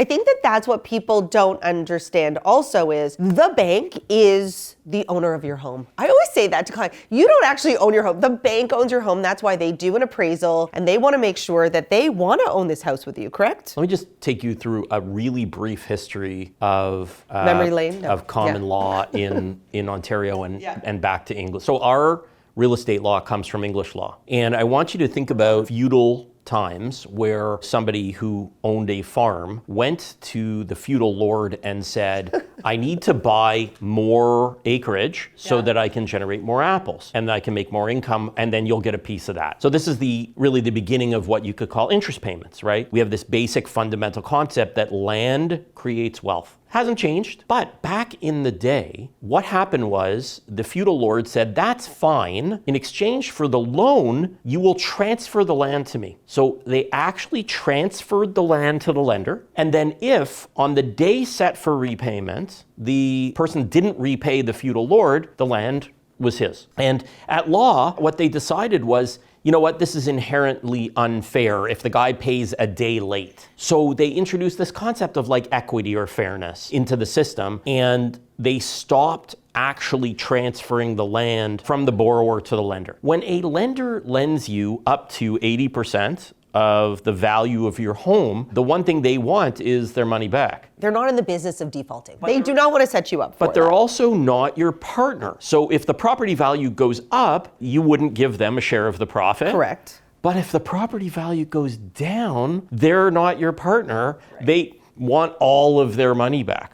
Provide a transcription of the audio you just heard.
I think that that's what people don't understand also is the bank is the owner of your home. I always say that to clients. You don't actually own your home. The bank owns your home. That's why they do an appraisal and they want to make sure that they want to own this house with you, correct? Let me just take you through a really brief history of memory lane of common law in Ontario and back to English. So our real estate law comes from English law. And I want you to think about feudal times where somebody who owned a farm went to the feudal lord and said, I need to buy more acreage so that I can generate more apples and I can make more income, and then you'll get a piece of that. So this is really the beginning of what you could call interest payments, right? We have this basic fundamental concept that land creates wealth. Hasn't changed, but back in the day, what happened was the feudal lord said, that's fine. In exchange for the loan, you will transfer the land to me. So they actually transferred the land to the lender. And then if on the day set for repayment, the person didn't repay the feudal lord, the land was his. And at law, what they decided was, you know what, this is inherently unfair if the guy pays a day late. So they introduced this concept of like equity or fairness into the system, and they stopped actually transferring the land from the borrower to the lender. When a lender lends you up to 80% of the value of your home, the one thing they want is their money back. They're not in the business of defaulting. They do not want to set you up for But they're also not your partner. So if the property value goes up, you wouldn't give them a share of the profit. Correct. But if the property value goes down, they're not your partner. Right. They want all of their money back.